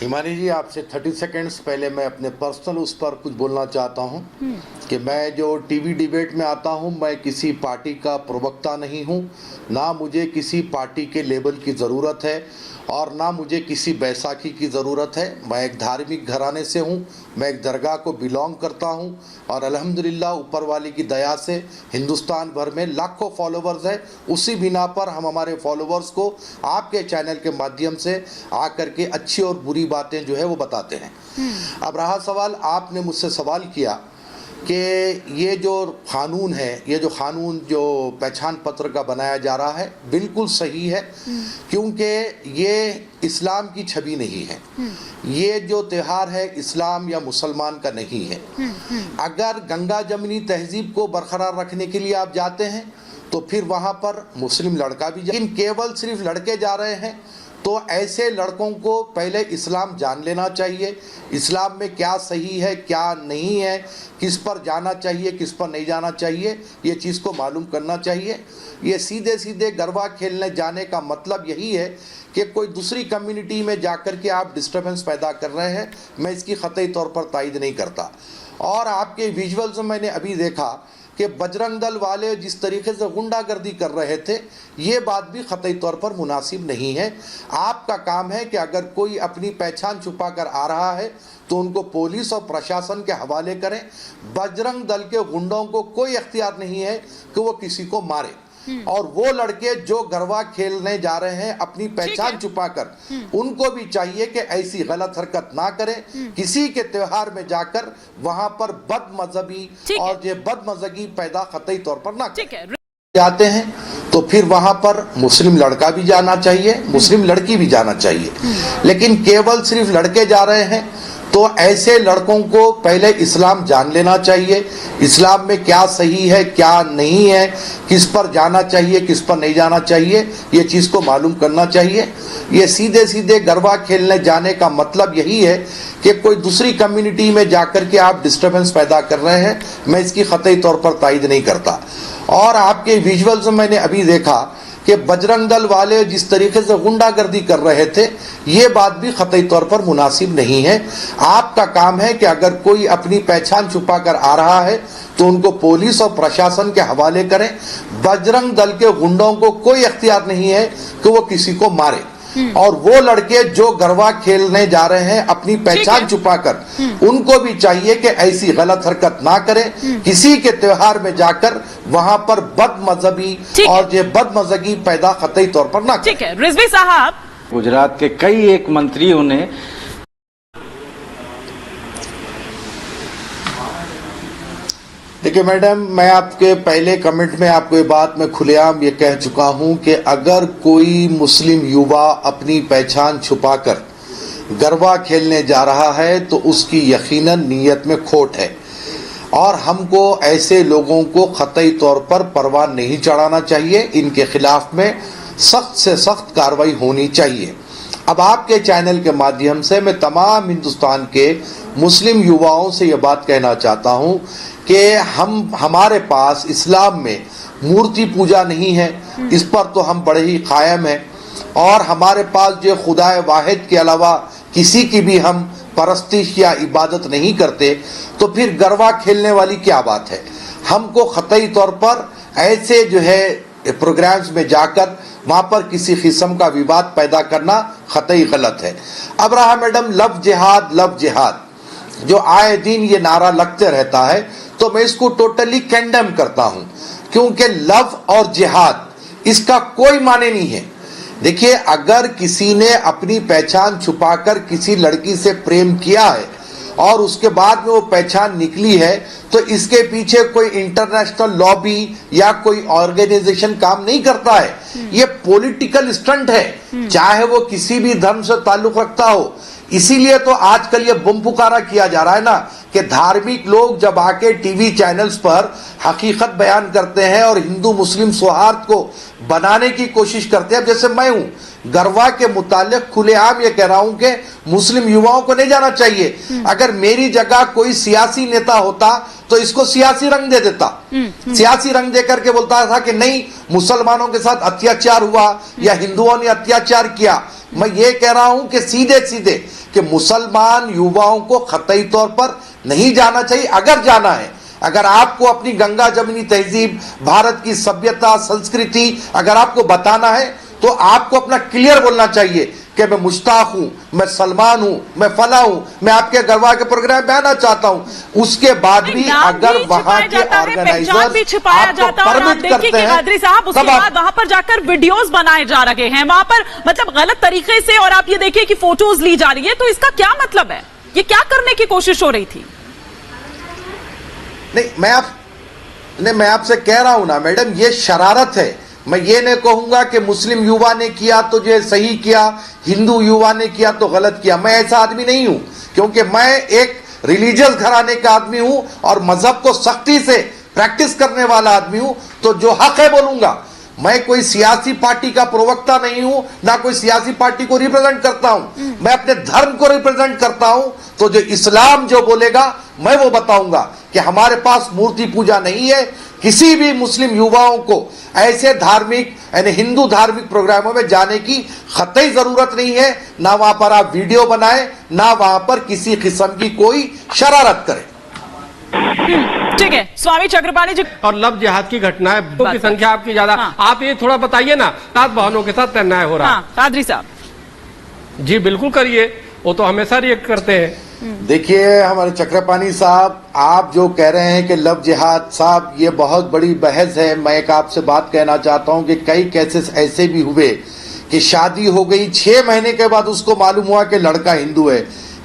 हिमानी जी, आपसे 30 सेकेंड्स पहले मैं अपने पर्सनल उस पर कुछ बोलना चाहता हूं कि मैं जो टीवी डिबेट में आता हूं, मैं किसी पार्टी का प्रवक्ता नहीं हूं, ना मुझे किसी पार्टी के लेबल की ज़रूरत है और ना मुझे किसी बैसाखी की ज़रूरत है। मैं एक धार्मिक घराने से हूं, मैं एक दरगाह को बिलोंग करता हूं और अल्हम्दुलिल्लाह ऊपर वाले की दया से हिंदुस्तान भर में लाखों फॉलोवर्स है। उसी बिना पर हम हमारे फॉलोवर्स को आपके चैनल के माध्यम से आकर के अच्छी और बुरी बातें जो है वो बताते हैं। अब रहा सवाल, आपने मुझसे सवाल किया कि ये जो कानून है, ये जो कानून जो पहचान पत्र का बनाया जा रहा है बिल्कुल सही है, क्योंकि ये इस्लाम की छवि नहीं है। ये जो त्यौहार है इस्लाम या मुसलमान का नहीं है। अगर गंगा जमनी तहजीब को बरकरार रखने के लिए आप जाते हैं तो फिर वहाँ पर मुस्लिम लड़का भी, लेकिन केवल सिर्फ लड़के जा रहे हैं तो ऐसे लड़कों को पहले इस्लाम जान लेना चाहिए। इस्लाम में क्या सही है क्या नहीं है, किस पर जाना चाहिए किस पर नहीं जाना चाहिए, ये चीज़ को मालूम करना चाहिए। ये सीधे सीधे गरबा खेलने जाने का मतलब यही है कि कोई दूसरी कम्युनिटी में जाकर के आप डिस्टर्बेंस पैदा कर रहे हैं। मैं इसकी क़तई तौर पर तायद नहीं करता। और आपके विजुअल्स में मैंने अभी देखा कि बजरंग दल वाले जिस तरीके से गुंडागर्दी कर रहे थे, ये बात भी क़तई तौर पर मुनासिब नहीं है। आपका काम है कि अगर कोई अपनी पहचान छुपा कर आ रहा है तो उनको पुलिस और प्रशासन के हवाले करें। बजरंग दल के गुंडों को कोई इख्तियार नहीं है कि वो किसी को मारे। और वो लड़के जो गरबा खेलने जा रहे हैं अपनी पहचान छुपाकर, उनको भी चाहिए कि ऐसी गलत हरकत ना करें। किसी के त्योहार में जाकर वहां पर बदमज़हबी और ये बदमज़गी पैदा क़तई तौर पर ना करें। जाते हैं तो फिर वहां पर मुस्लिम लड़का भी जाना चाहिए, मुस्लिम लड़की भी जाना चाहिए, लेकिन केवल सिर्फ लड़के जा रहे हैं तो ऐसे लड़कों को पहले इस्लाम जान लेना चाहिए। इस्लाम में क्या सही है क्या नहीं है, किस पर जाना चाहिए किस पर नहीं जाना चाहिए, ये चीज़ को मालूम करना चाहिए। ये सीधे सीधे गरबा खेलने जाने का मतलब यही है कि कोई दूसरी कम्युनिटी में जाकर के आप डिस्टर्बेंस पैदा कर रहे हैं। मैं इसकी क़तई तौर पर तायद नहीं करता। और आपके विजुअल्स में मैंने अभी देखा कि बजरंग दल वाले जिस तरीके से गुंडागर्दी कर रहे थे, ये बात भी क़तई तौर पर मुनासिब नहीं है। आपका काम है कि अगर कोई अपनी पहचान छुपा कर आ रहा है तो उनको पुलिस और प्रशासन के हवाले करें। बजरंग दल के गुंडों को कोई इख्तियार नहीं है कि वो किसी को मारे। और वो लड़के जो गरबा खेलने जा रहे हैं अपनी पहचान छुपाकर, उनको भी चाहिए कि ऐसी गलत हरकत ना करें। किसी के त्योहार में जाकर वहां पर बदमज़हबी और ये बदमज़गी पैदा क़तई तौर पर ना करें। ठीक है रिजवी साहब, गुजरात के कई एक मंत्रियों ने देखिए मैडम, मैं आपके पहले कमेंट में आपको ये बात मैं खुलेआम ये कह चुका हूं कि अगर कोई मुस्लिम युवा अपनी पहचान छुपाकर गरबा खेलने जा रहा है तो उसकी यकीनन नीयत में खोट है और हमको ऐसे लोगों को क़तई तौर पर परवान नहीं चढ़ाना चाहिए। इनके खिलाफ में सख्त से सख्त कार्रवाई होनी चाहिए। अब आपके चैनल के माध्यम से मैं तमाम हिंदुस्तान के मुस्लिम युवाओं से ये बात कहना चाहता हूँ कि हमारे पास इस्लाम में मूर्ति पूजा नहीं है, इस पर तो हम बड़े ही कायम हैं। और हमारे पास जो खुदाए वाहिद के अलावा किसी की भी हम परस्तिश या इबादत नहीं करते, तो फिर गरबा खेलने वाली क्या बात है। हमको क़तई तौर पर ऐसे जो है प्रोग्राम्स में जाकर वहाँ पर किसी किस्म का विवाद पैदा करना क़तई गलत है। अब रहा मैडम लव जिहाद जो आए दिन ये नारा लगते रहता है, तो मैं इसको टोटली कंडेम करता हूँ, क्योंकि लव और जिहाद इसका कोई माने नहीं है। देखिए, अगर किसी ने अपनी पहचान छुपाकर किसी लड़की से प्रेम किया है और उसके बाद में वो पहचान निकली है, तो इसके पीछे कोई इंटरनेशनल लॉबी या कोई ऑर्गेनाइजेशन काम नहीं करता है। ये पॉलिटिकल स्टंट है, चाहे वो किसी भी धर्म से ताल्लुक रखता हो। इसीलिए तो आजकल ये बम पुकारा किया जा रहा है ना कि धार्मिक लोग जब आके टीवी चैनल्स पर हकीकत बयान करते हैं और हिंदू मुस्लिम सौहार्द को बनाने की कोशिश करते हैं। जैसे मैं हूं गरवा के मुतालिक खुलेआम ये कह रहा हूं कि मुस्लिम युवाओं को नहीं जाना चाहिए। अगर मेरी जगह कोई सियासी नेता होता तो इसको सियासी रंग दे देता, सियासी रंग दे करके बोलता था कि नहीं मुसलमानों के साथ अत्याचार हुआ या हिंदुओं ने अत्याचार किया। मैं ये कह रहा हूं कि सीधे सीधे कि मुसलमान युवाओं को खतई तौर पर नहीं जाना चाहिए। अगर जाना है, अगर आपको अपनी गंगा जमनी तहजीब, भारत की सभ्यता संस्कृति अगर आपको बताना है तो आपको अपना क्लियर बोलना चाहिए कि मैं मुश्ताक हूं, मैं सलमान हूं, मैं फला हूं, मैं आपके गरबा के प्रोग्राम में आना चाहता हूं। उसके बाद भी अगर वहां के ऑर्गेनाइजर भी छिपाया जाता है और आप देखिए कि कादरी साहब उसके बाद वहां पर जाकर वीडियोस बनाए जा रहे हैं, वहां पर मतलब गलत तरीके से, और आप ये देखिए कि फोटोज ली जा रही है। तो इसका क्या मतलब है? ये क्या करने की कोशिश हो रही थी? नहीं, मैं आपसे कह रहा हूं ना मैडम, ये शरारत है। मैं ये नहीं कहूंगा कि मुस्लिम युवा ने किया तो ये सही किया, हिंदू युवा ने किया तो गलत किया। मैं ऐसा आदमी नहीं हूं, क्योंकि मैं एक रिलीजियस घराने का आदमी हूं और मजहब को सख्ती से प्रैक्टिस करने वाला आदमी हूं। तो जो हक है बोलूंगा। मैं कोई सियासी पार्टी का प्रवक्ता नहीं हूं, ना कोई सियासी पार्टी को रिप्रेजेंट करता हूं। मैं अपने धर्म को रिप्रेजेंट करता हूं। तो जो इस्लाम जो बोलेगा मैं वो बताऊंगा कि हमारे पास मूर्ति पूजा नहीं है। किसी भी मुस्लिम युवाओं को ऐसे धार्मिक यानी हिंदू धार्मिक प्रोग्रामों में जाने की कतई जरूरत नहीं है। ना वहां पर आप वीडियो बनाए, ना वहां पर किसी किस्म की कोई शरारत करें। ठीक है स्वामी चक्रपाणी जी। और लव जिहाद की घटना है, की संख्या आपकी ज्यादा। हाँ। आप ये थोड़ा बताइए ना, 7 बहनों के साथ अन्याय हो रहा है। हाँ, कादरी साहब जी बिल्कुल करिए, वो तो हमेशा रिएक्ट करते हैं। देखिए हमारे चक्रपाणी साहब, आप जो कह रहे हैं कि लव जिहाद, साहब ये बहुत बड़ी बहस है। मैं एक आपसे बात कहना चाहता हूं कि कई केसेस ऐसे भी हुए कि शादी हो गई, 6 महीने के बाद उसको मालूम हुआ कि लड़का हिंदू है।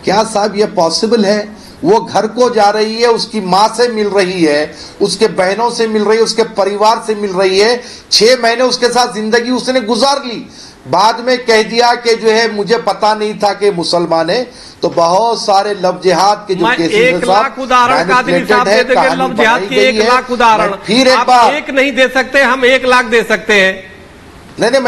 क्या साहब ये पॉसिबल है? वो घर को जा रही है, उसकी माँ से मिल रही है, उसके बहनों से मिल रही है, उसके परिवार से मिल रही है। 6 महीने उसके साथ जिंदगी उसने गुजार ली, बाद में कह दिया कि जो है मुझे पता नहीं था कि मुसलमान है। तो बहुत सारे लव जिहाद के जो केसेस हैं, 1 लाख उदाहरण कादरी साहब दे देंगे लव जिहाद के, 1 लाख उदाहरण। फिर एक बार एक नहीं दे सकते, हम 1 लाख दे सकते हैं। नहीं,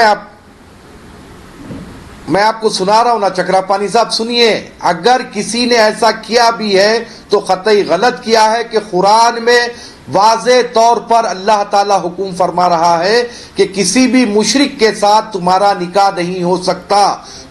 मैं आपको सुना रहा हूं ना चक्रपाणी साहब, सुनिए। अगर किसी ने ऐसा किया भी है तो कतई गलत किया है कि कुरान में वाज़े तौर पर अल्लाह ताला हुक्म फरमा रहा है कि किसी भी मुशरिक के साथ तुम्हारा निकाह नहीं हो सकता।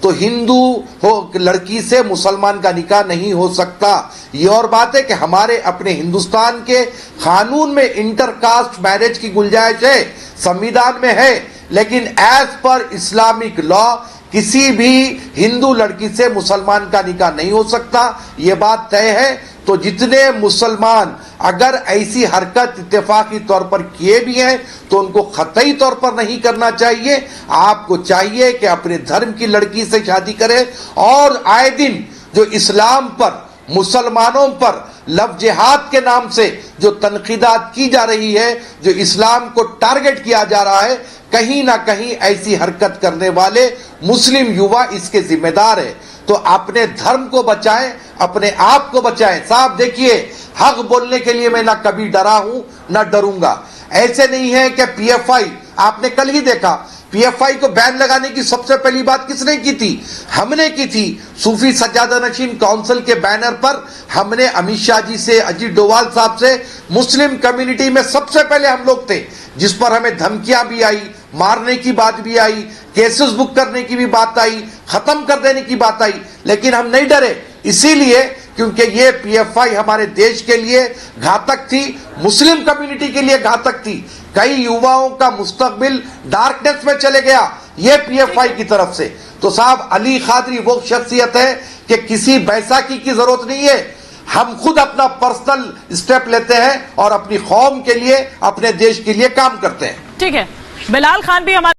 तो हिंदू हो लड़की से मुसलमान का निकाह नहीं हो सकता। ये और बात है कि हमारे अपने हिंदुस्तान के कानून में इंटरकास्ट मैरिज की गुंजाइश है, संविधान में है, लेकिन एज पर इस्लामिक लॉ किसी भी हिंदू लड़की से मुसलमान का निकाह नहीं हो सकता। ये बात तय है। तो जितने मुसलमान अगर ऐसी हरकत इत्तेफाकी तौर पर किए भी हैं तो उनको खतई तौर पर नहीं करना चाहिए। आपको चाहिए कि अपने धर्म की लड़की से शादी करें। और आए दिन जो इस्लाम पर, मुसलमानों पर लव जिहाद के नाम से जो तनकीदात की जा रही है, जो इस्लाम को टारगेट किया जा रहा है, कहीं ना कहीं ऐसी हरकत करने वाले मुस्लिम युवा इसके जिम्मेदार है। तो अपने धर्म को बचाएं, अपने आप को बचाएं। साहब देखिए, हक बोलने के लिए मैं ना कभी डरा हूं ना डरूंगा। ऐसे नहीं है कि पीएफआई, आपने कल ही देखा, पीएफआई को बैन लगाने की सबसे पहली बात किसने की थी? हमने की थी। सूफी सज्जादा नशीन काउंसिल के बैनर पर हमने अमित शाह जी से, अजीत डोवाल साहब से, मुस्लिम कम्युनिटी में सबसे पहले हम लोग थे, जिस पर हमें धमकियां भी आई, मारने की बात भी आई, केसेस बुक करने की भी बात आई, खत्म कर देने की बात आई, लेकिन हम नहीं डरे। इसीलिए क्योंकि ये पीएफआई हमारे देश के लिए घातक थी, मुस्लिम कम्युनिटी के लिए घातक थी। कई युवाओं का मुस्तकबिल डार्कनेस में चले गया ये पीएफआई की तरफ से। तो साहब अली कादरी वो शख्सियत है कि किसी बैसाखी की जरूरत नहीं है। हम खुद अपना पर्सनल स्टेप लेते हैं और अपनी कौम के लिए, अपने देश के लिए काम करते हैं। ठीक है, बिलाल खान भी हमारे